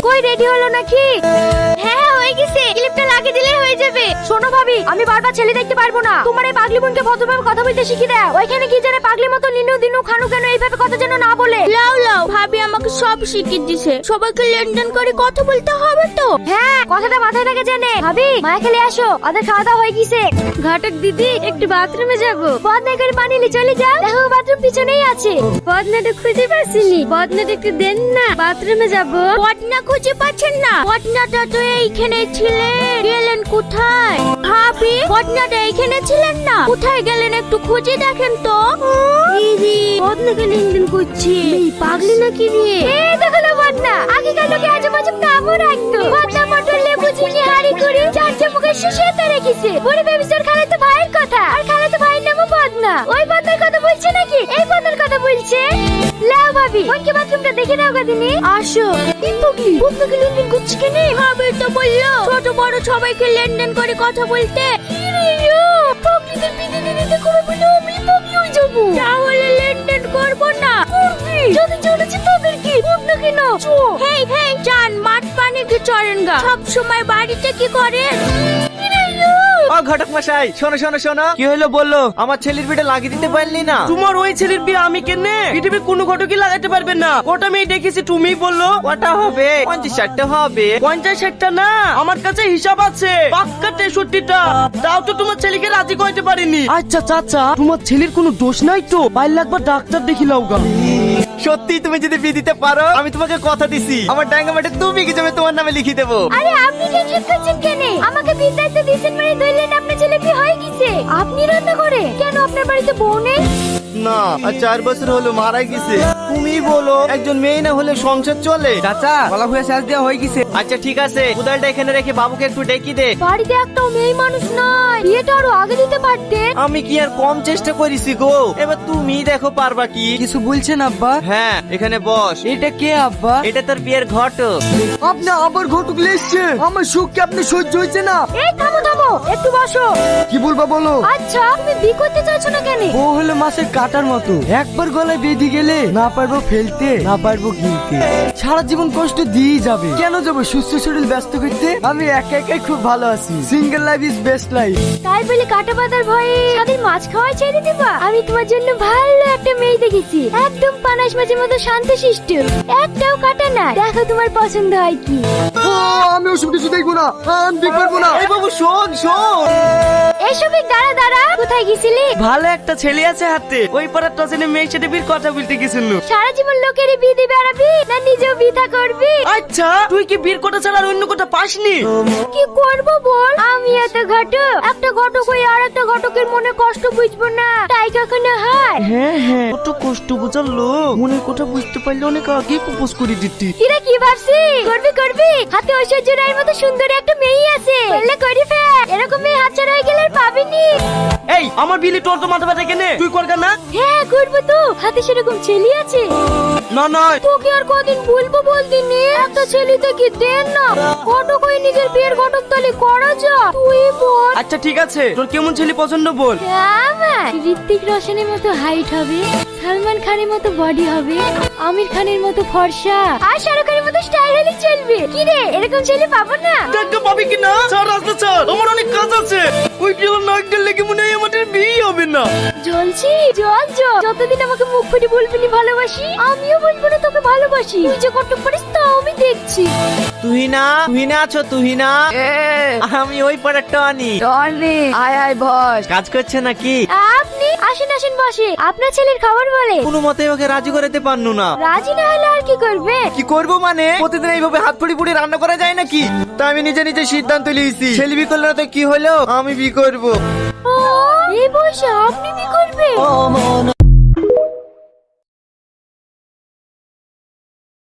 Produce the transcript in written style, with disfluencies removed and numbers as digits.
কই রেডি হলো নাকি? হ্যাঁ হয়ে গেছে, ক্লিপটা লাগিয়ে দিলেই হয়ে যাবে। শোনো ভাবি, আমি বারবার ছেলে দেখতে পারবো না। তোমার এই পাগলি বোনকে ভদ্রভাবে কথা বলতে শিখিয়ে দাও। ওইখানে কি জানে পাগলির মতো নিনু দিনু খানু কেন এইভাবে কথা যেন না বলে। লাও লাও, ভাবি আমাকে সব শিখিয়ে দিছে। সবাইকে লেনদেন করে কথা বলতে হবে তো। হ্যাঁ, কথাটা মাথায় রেখে জানে। ভাবি মায়া খেলে আসো, ওদের খাওয়া দাওয়া হয়ে গেছে। ঘটক দিদি একটু বাথরুমে যাবো। বদনা করে বানিয়ে চলে যাও, দেখো বাথরুম পিছনেই আছে। বদনাটা খুঁজে পাচ্ছিনি, বদনাটা একটু দেন না, বাথরুমে যাবো। পটনা খুঁজে পাচ্ছেন না? পটনাটা তো এইখানে ছিলেন, গেলেন কোথায়? ভাবি পটনাটা এইখানে ছিলেন না, কোথায় গেলেন একটু খুঁজে দেখেন তো। দিদি বদনাকে লেনদেন করছি, এই পাগলি নাকি রে? এই দেখো না বদনা, আগেকার লোকে আজব আজব নামও রাখতো। বদনা মটর লেবু চিনি হাড়ি করে চার চামচের শিশিতে রেখেছে। ওরে বেবিসর খালাতো ভাইয়ের কথা, আর খালাতো ভাইয়ের নামও বদনা। ওই বদনার কথা বলছে নাকি এই বদনার কথা বলছে? লাও ভাবি, ওকে বাথরুমটা দেখে নাও গদিনি। আসো। এই পাগলি বদনাকে লেনদেন করছি কেন? ভাবি তো বললো ছোট বড় সবাইকে লেনদেন করে কথা বলতে। পাগলিদের বিদে দিতে করে বলে আমি পাগলি হয়ে যাবো। তাহলে লেনদেন করবো না। করবি যাদের চলেছে তাদের কি বদনা কেন? হেই হেই চান মাঠ পানি কি চড়েন গা? সব সময় বাড়িতে কি করেন? ও ঘটক মশাই, শোনো শোনো শোনো। কি হলো বললো? আমার ছেলের বিটা লাগিয়ে দিতে পারলি না? তোমার ওই ছেলের বিয়ে আমি কেনে? পৃথিবীর কোনো ঘটকই লাগাতে পারবে না। ওটা মেয়ে দেখেছি, তুমি বললো ওটা হবে 50-60টা হবে। 50-60টা না, আমার কাছে হিসাব আছে পাক্কা 63টা। তাও তো তোমার ছেলেকে রাজি করতে পারিনি। আচ্ছা চাচা, তোমার ছেলের কোনো দোষ নাই তো? 5 লাখ বা ডাক্তার দেখিলাও গা। সত্যি তুমি যদি বিয়ে দিতে পারো, আমি তোমাকে কথা দিছি আমার ডাঙ্গা মাঠে তুমি কি যাবে তোমার নামে লিখে দেবো। আরে আপনি টেনশন করছেন কেন? আমাকে বিদায় তো দিয়েছেন মানে ধরলেন আপনার ছেলে কি হয়ে গেছে। আপনি রান্না করে কেন? আপনার বাড়িতে বউ নেই? না, আর 4 বছর হলো মারা গেছে। তুমি বলো একজন মেয়ে না হলে সংসার চলে? চাচা গলা হয়ে শেষ দেওয়া হয়ে গেছে। আচ্ছা ঠিক আছে, উদালটা এখানে রেখে বাবুকে একটু ডেকে দে। বাড়িতে একটা মেয়ে মানুষ নাই, বিয়েটা আরো আগে দিতে পারতেন। আমি কি আর কম চেষ্টা করেছি গো? এবার তুমি দেখো পারবা কি? কিছু বলছেন আব্বা? হ্যাঁ, এখানে বস। এটা কে আব্বা? এটা তোর বিয়ের ঘটক। আপনি আবার ঘটক লেসছে? আমার সুখ কি আপনি সহ্য হয়েছে না? এই থামো থামো, একটু বসো। কি বলবা বলো? আচ্ছা তুমি বিয়ে করতে চাইছো না কেন? ও হলো মাছের কাটার মতো, একবার গলায় বেঁধে গেলে না পারবো ফেলতে, না পারবো গিলতে, সারা জীবন কষ্ট দিয়ে যাবে। কেন যাবো সুস্থ শরীর ব্যস্ত করতে? আমি একা একাই খুব ভালো আছি। Single life is best life. তাই বলে কাটা বাঁধার ভয়ে স্বাদের মাছ খাওয়া ছেড়ে দিবা? আমি তোমার জন্য ভালো একটা মেয়ে দেখেছি, একদম পানাশ মাছের মতো শান্তশিষ্ট, একটাও কাটা না। দেখো তোমার পছন্দ হয় কি। আমি ওসব কিছু দেখবো না, আমি দেখতে পারবো না। এই বাবু শোন শোন। এসবই দাঁড়া দাঁড়া, কোথায় গেছিলি? ভালো একটা ছেলে আছে হাতে, ওই পাড়ার টসেনে মেয়ের সাথে বিয়ের কথা বলতে গেছিল। সারা জীবন লোকেরই বিয়ে দিয়ে বেড়াবি না নিজেও বিধা করবি? আচ্ছা তুই কি বিয়ের কথা ছাড়া আর অন্য কথা পাসনি? কি করবো বল? আমি এত ঘটক, একটা ঘটক হয়ে আর একটা ঘটকের মনে কষ্ট বুঝবো না, তাই কখনো হয়? হ্যাঁ হ্যাঁ, কত কষ্ট বোঝার লোক মনের কথা বুঝতে পারলে অনেক আগে প্রপোজ করে দিতি। কিরা কি ভাবছি? করবি করবি, হাতে ঐশ্বর্য রায়ের মতো সুন্দর একটা মেয়ে আছে, বললে করি ফেল। এরকম মেয়ে হাতছাড়া হয়ে গেলে আর পাবিনি। এই আমার বিলি তোর তো মাথা ব্যথা কেনে? তুই কর না। হ্যাঁ করবো তো, হাতে সেরকম ছেলে আছে। না নয় তোকে আর কদিন বলবো বলদিনি, একটা ছেলে থেকে দেন না। ঘটক হয়ে নিজের বিয়ের ঘটক তালি করা যা, তুই বল। আচ্ছা ঠিক আছে, তোর কেমন ছেলে পছন্দ বল। আমার ঋত্বিক রোশনের মতো হাইট হবে, সালমান খানের মতো বডি হবে, আমির খানের মতো ফর্সা, আর শাহরুখ খানের মতো স্টাইল হলে চলবে। কি রে, এরকম ছেলে পাবো না? দেখা পাবি কি না? ছাড় রাস্তা ছাড়, আমার অনেক কাজ আছে। ওই গেলাম নাক গেলে কি মনে হয় আমাদের বিয়ে হবে না। জ্বলছি জল জল, যতদিন আমাকে মুখ ফুটে বলবি না ভালোবাসি, আমিও বলবো না তোকে ভালোবাসি। তুই যে কত পারিস তা আমি দেখছি। তুহিনা, তুহিনা আছো? তুহিনা, আমি ওই পাড়ারটা আনি। আয় আয় বস। কাজ করছে নাকি? আপনি আসেন আসেন বসে, আপনার ছেলের খবর বলে। কোনো মতে ওকে রাজি করাতে পারনু না। রাজি না হলে আর কি করবে? কি করবো মানে, প্রতিদিন এইভাবে হাত পুড়ি পুড়ি রান্না করা যায় নাকি? তা আমি নিজে নিজে সিদ্ধান্ত নিয়েছি, ছেলে বি করলে না তো কি হলো, আমি বি করবো। ও এই বয়সে আপনি কি করবে?